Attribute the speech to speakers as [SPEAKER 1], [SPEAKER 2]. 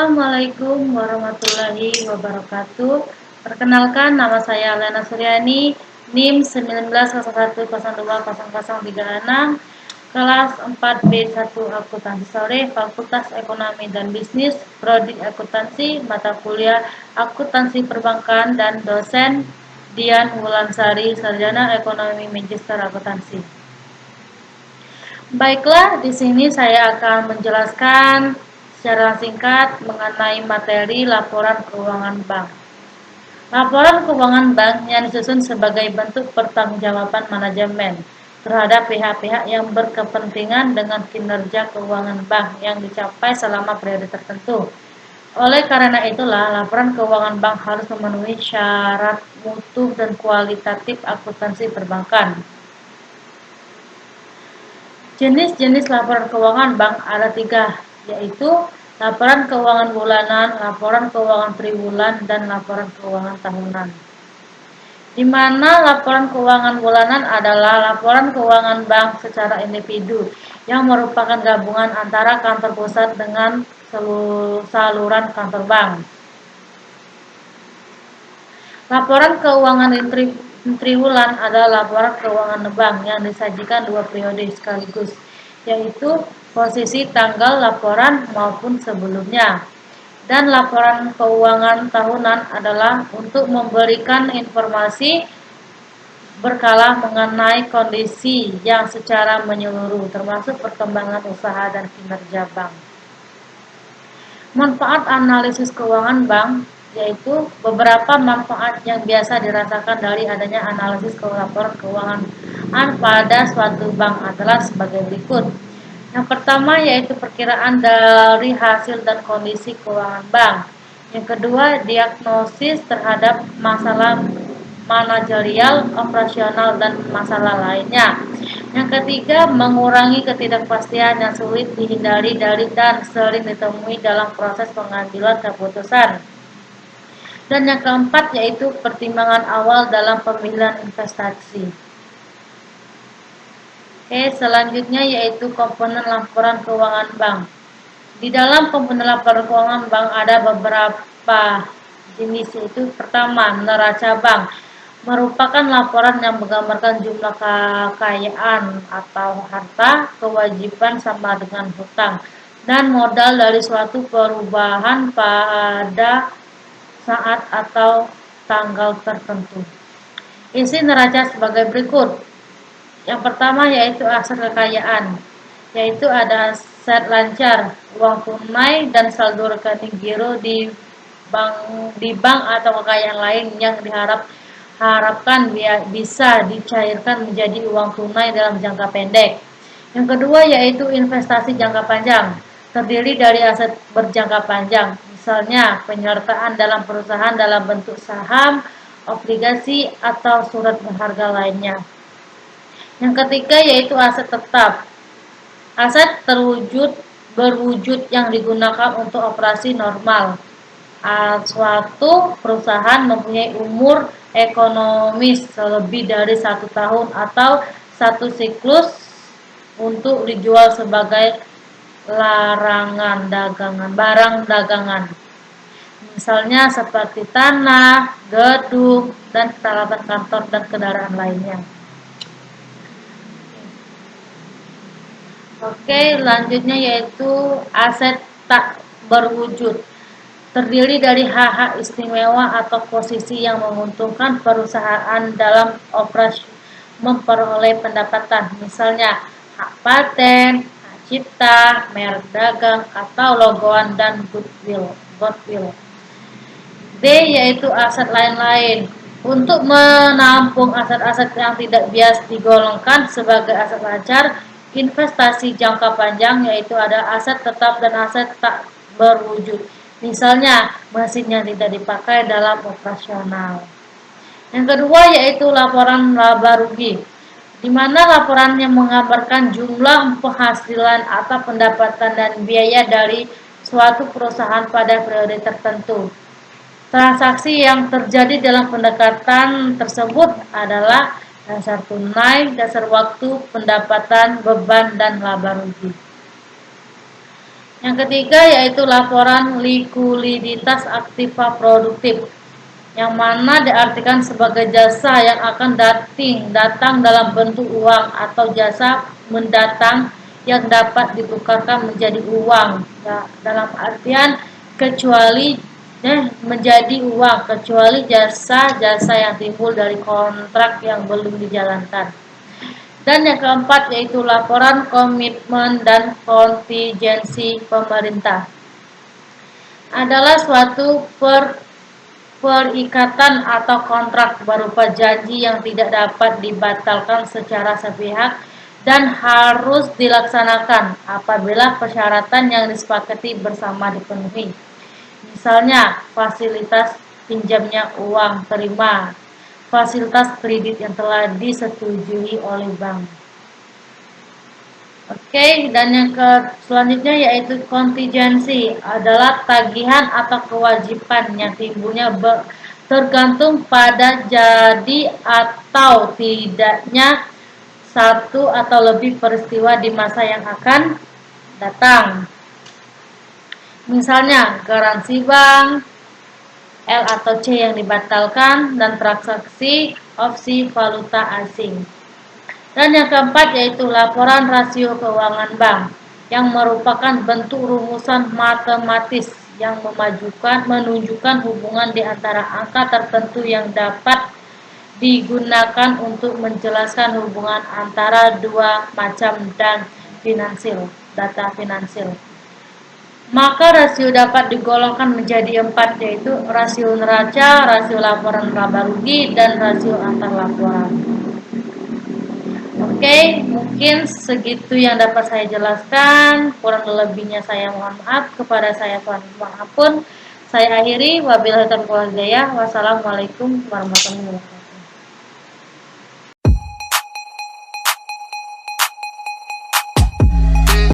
[SPEAKER 1] Assalamualaikum warahmatullahi wabarakatuh. Perkenalkan, nama saya Lena Suryani, NIM 1901020036, kelas 4B1 Akuntansi Sore, Fakultas Ekonomi dan Bisnis, Prodi Akuntansi, mata kuliah Akuntansi Perbankan, dan dosen Dian Wulansari, Sarjana Ekonomi Magister Akuntansi. Baiklah, di sini saya akan menjelaskan secara singkat mengenai materi laporan keuangan bank. Laporan keuangan bank yang disusun sebagai bentuk pertanggungjawaban manajemen terhadap pihak-pihak yang berkepentingan dengan kinerja keuangan bank yang dicapai selama periode tertentu. Oleh karena itulah, laporan keuangan bank harus memenuhi syarat mutu dan kualitatif akuntansi perbankan. Jenis-jenis laporan keuangan bank ada 3, yaitu laporan keuangan bulanan, laporan keuangan triwulan, dan laporan keuangan tahunan. Di mana laporan keuangan bulanan adalah laporan keuangan bank secara individu yang merupakan gabungan antara kantor pusat dengan saluran kantor bank. Laporan keuangan triwulan adalah laporan keuangan bank yang disajikan 2 periode sekaligus, yaitu posisi tanggal laporan maupun sebelumnya. Dan laporan keuangan tahunan adalah untuk memberikan informasi berkala mengenai kondisi yang secara menyeluruh, termasuk perkembangan usaha dan kinerja bank. Manfaat analisis keuangan bank, yaitu beberapa manfaat yang biasa dirasakan dari adanya analisis laporan keuangan pada suatu bank adalah sebagai berikut. Yang pertama yaitu perkiraan dari hasil dan kondisi keuangan bank. Yang kedua, diagnosis terhadap masalah manajerial, operasional, dan masalah lainnya. Yang ketiga, mengurangi ketidakpastian yang sulit dihindari dari dan sering ditemui dalam proses pengambilan keputusan. Dan yang keempat yaitu pertimbangan awal dalam pemilihan investasi. Oke, selanjutnya yaitu komponen laporan keuangan bank. Di dalam komponen laporan keuangan bank ada beberapa jenis, yaitu pertama, neraca bank. Merupakan laporan yang menggambarkan jumlah kekayaan atau harta, kewajiban sama dengan hutang, dan modal dari suatu perubahan pada saat atau tanggal tertentu. Isi neraca sebagai berikut. Yang pertama yaitu aset kekayaan, yaitu ada aset lancar, uang tunai, dan saldo rekening giro di bank atau kekayaan lain yang diharapkan bisa dicairkan menjadi uang tunai dalam jangka pendek. Yang kedua yaitu investasi jangka panjang, terdiri dari aset berjangka panjang, misalnya penyertaan dalam perusahaan dalam bentuk saham, obligasi, atau surat berharga lainnya. Yang ketiga yaitu aset tetap, aset berwujud yang digunakan untuk operasi normal. Suatu perusahaan mempunyai umur ekonomis lebih dari 1 tahun atau 1 siklus untuk dijual sebagai barang dagangan. Misalnya seperti tanah, gedung, dan peralatan kantor dan kendaraan lainnya. Oke, selanjutnya yaitu aset tak berwujud. Terdiri dari hak-hak istimewa atau posisi yang menguntungkan perusahaan dalam operasi memperoleh pendapatan, misalnya hak paten, hak cipta, merek dagang, atau logoan dan goodwill. B yaitu aset lain-lain. Untuk menampung aset-aset yang tidak bias digolongkan sebagai aset lancar, investasi jangka panjang yaitu ada aset tetap dan aset tak berwujud. Misalnya, mesin yang tidak dipakai dalam operasional. Yang kedua yaitu laporan laba rugi, di mana laporan yang menggambarkan jumlah penghasilan atau pendapatan dan biaya dari suatu perusahaan pada periode tertentu. Transaksi yang terjadi dalam pendekatan tersebut adalah dasar tunai, dasar waktu, pendapatan, beban, dan laba rugi. Yang ketiga yaitu laporan likuiditas aktiva produktif, yang mana diartikan sebagai jasa yang akan datang dalam bentuk uang atau jasa mendatang yang dapat ditukarkan menjadi uang. Nah, dalam artian kecuali menjadi uang kecuali jasa-jasa yang timbul dari kontrak yang belum dijalankan. Dan yang keempat yaitu laporan komitmen dan kontingensi pemerintah. Adalah suatu perikatan atau kontrak berupa janji yang tidak dapat dibatalkan secara sepihak dan harus dilaksanakan apabila persyaratan yang disepakati bersama dipenuhi. Misalnya, fasilitas pinjamnya uang terima, fasilitas kredit yang telah disetujui oleh bank. Oke, dan yang selanjutnya yaitu kontingensi, adalah tagihan atau kewajiban yang timbulnya tergantung pada jadi atau tidaknya satu atau lebih peristiwa di masa yang akan datang. Misalnya, garansi bank, L atau C yang dibatalkan, dan transaksi opsi valuta asing. Dan yang keempat yaitu laporan rasio keuangan bank, yang merupakan bentuk rumusan matematis yang menunjukkan hubungan di antara angka tertentu yang dapat digunakan untuk menjelaskan hubungan antara dua macam data finansial. Maka rasio dapat digolongkan menjadi 4, yaitu rasio neraca, rasio laporan laba rugi, dan rasio antar laporan. Oke, mungkin segitu yang dapat saya jelaskan. Kurang lebihnya saya mohon maaf. Kepada saya mohon ampun. Saya akhiri. Wabillahi taufiq wal hidayah. Wassalamualaikum warahmatullahi wabarakatuh.